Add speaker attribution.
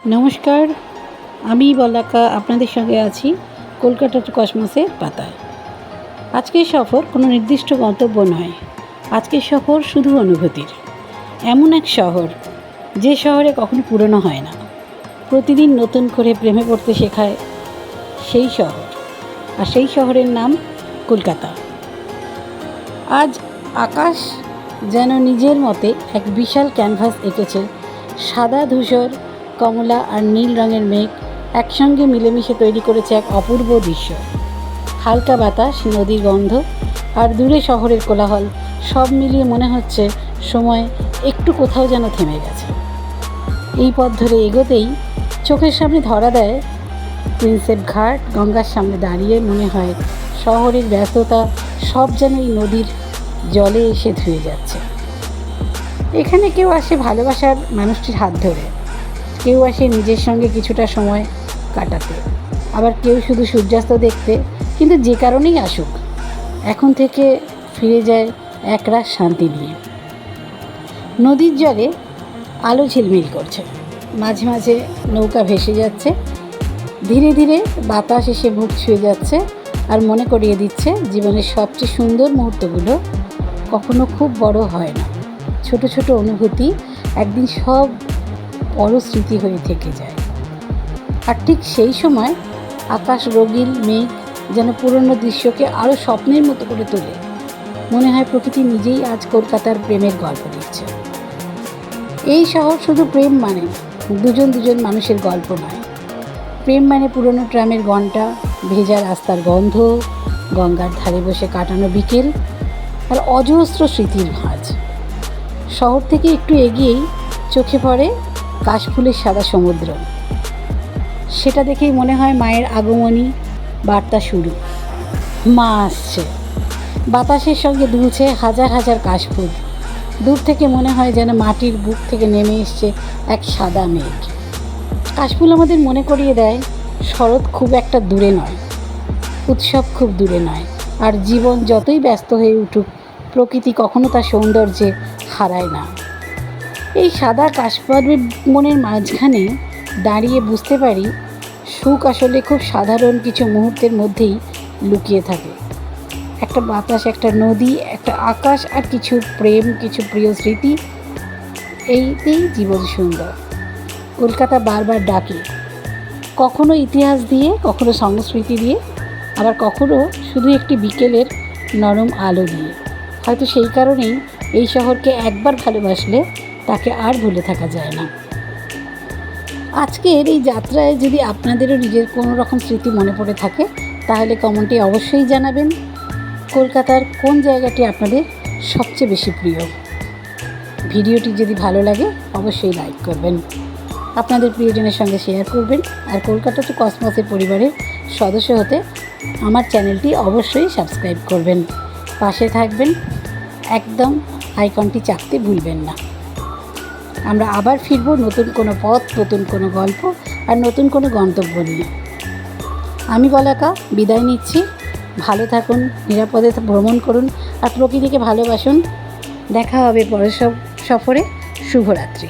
Speaker 1: নমস্কার, আমি বলাকা আপনাদের সঙ্গে আছি কলকাতা টু কসমসের পাতায়। আজকের সফর কোনো নির্দিষ্ট গন্তব্য নয়, আজকের সফর শুধু অনুভূতির। এমন এক শহর, যে শহরে কখনো পুরনো হয় না, প্রতিদিন নতুন করে প্রেমে পড়তে শেখায় সেই শহর। আর সেই শহরের নাম কলকাতা। আজ আকাশ যেন নিজের মতে এক বিশাল ক্যানভাস এঁকেছে। সাদা ধূসর, কমলা আর নীল রঙের মেঘ একসঙ্গে মিলেমিশে তৈরি করেছে এক অপূর্ব দৃশ্য। হালকা বাতাস, নদীর গন্ধ আর দূরে শহরের কোলাহল, সব মিলিয়ে মনে হচ্ছে সময় একটু কোথাও যেন থেমে গেছে। এই পথ ধরে এগোতেই চোখের সামনে ধরা দেয় প্রিন্সেপ ঘাট। গঙ্গার সামনে দাঁড়িয়ে মনে হয় শহরের ব্যস্ততা সব যেন এই নদীর জলে এসে ধুয়ে যাচ্ছে। এখানে কেউ আসে ভালোবাসার মানুষটির হাত ধরে, কেউ আসে নিজের সঙ্গে কিছুটা সময় কাটাতে, আবার কেউ শুধু সূর্যাস্ত দেখতে। কিন্তু যে কারণেই আসুক, এখন থেকে ফিরে যায় একরাশ শান্তি নিয়ে। নদীর জলে আলো ঝিলমিল করছে, মাঝে মাঝে নৌকা ভেসে যাচ্ছে, ধীরে ধীরে বাতাস এসে বুক ছুঁয়ে যাচ্ছে আর মনে করিয়ে দিচ্ছে জীবনের সবচেয়ে সুন্দর মুহূর্তগুলো কখনো খুব বড় হয় না। ছোট ছোট অনুভূতি একদিন সব বড় স্মৃতি হয়ে থেকে যায়। আর ঠিক সেই সময় আকাশ রঙিন মেঘ যেন পুরনো দৃশ্যকে আরও স্বপ্নের মতো করে তোলে। মনে হয় প্রকৃতি নিজেই আজ কলকাতার প্রেমের গল্প দিচ্ছে। এই শহর শুধু প্রেম মানে দুজন মানুষের গল্প নয়। প্রেম মানে পুরনো ট্রামের ঘণ্টা, ভেজা রাস্তার গন্ধ, গঙ্গার ধারে বসে কাটানো বিকেল আর অজস্র স্মৃতির ভাঁজ। শহর থেকে একটু এগিয়েই চোখে পড়ে কাশফুলের সাদা সমুদ্র। সেটা দেখেই মনে হয় মায়ের আগমনী বার্তা শুরু। মা আসছে। বাতাসের সঙ্গে দুলছে হাজার হাজার কাশফুল। দূর থেকে মনে হয় যেন মাটির বুক থেকে নেমে এসছে এক সাদা মেঘ। কাশফুল আমাদের মনে করিয়ে দেয় শরৎ খুব একটা দূরে নয়, উৎসব খুব দূরে নয়। আর জীবন যতই ব্যস্ত হয়ে উঠুক, প্রকৃতি কখনো তার সৌন্দর্যে হারায় না। এই সাদা কাশফুলের মনের মাঝখানে দাঁড়িয়ে বুঝতে পারি সুখ আসলে খুব সাধারণ কিছু মুহূর্তের মধ্যেই লুকিয়ে থাকে। একটা বাতাস, একটা নদী, একটা আকাশ আর কিছু প্রেম, কিছু প্রিয় স্মৃতি। এইতেই জীবন সুন্দর। কলকাতা বারবার ডাকে, কখনো ইতিহাস দিয়ে, কখনো সংস্কৃতি দিয়ে, আবার কখনো শুধু একটি বিকেলের নরম আলো দিয়ে। হয়তো সেই কারণেই এই শহরকে একবার ভালোবাসলে তাকে আর ভুলে থাকা যায় না। আজকের এই যাত্রায় যদি আপনাদেরও নিজের কোনো রকম স্মৃতি মনে পড়ে থাকে, তাহলে কমেন্টে অবশ্যই জানাবেন কলকাতার কোন জায়গাটি আপনাদের সবচেয়ে বেশি প্রিয়। ভিডিওটি যদি ভালো লাগে অবশ্যই লাইক করবেন, আপনাদের প্রিয়জনের সঙ্গে শেয়ার করবেন। আর কলকাতা টু কসমসের পরিবারের সদস্য হতে আমার চ্যানেলটি অবশ্যই সাবস্ক্রাইব করবেন, পাশে থাকবেন, একদম আইকনটি চাপতে ভুলবেন না। আমরা আবার ফিরব নতুন কোনো পথ, নতুন কোনো গল্প আর নতুন কোনো গন্তব্য নিয়ে। আমি বলাকা বিদায় নিচ্ছি। ভালো থাকুন, নিরাপদে ভ্রমণ করুন আর প্রকৃতিকে ভালোবাসুন। দেখা হবে পরের সফরে। শুভরাত্রি।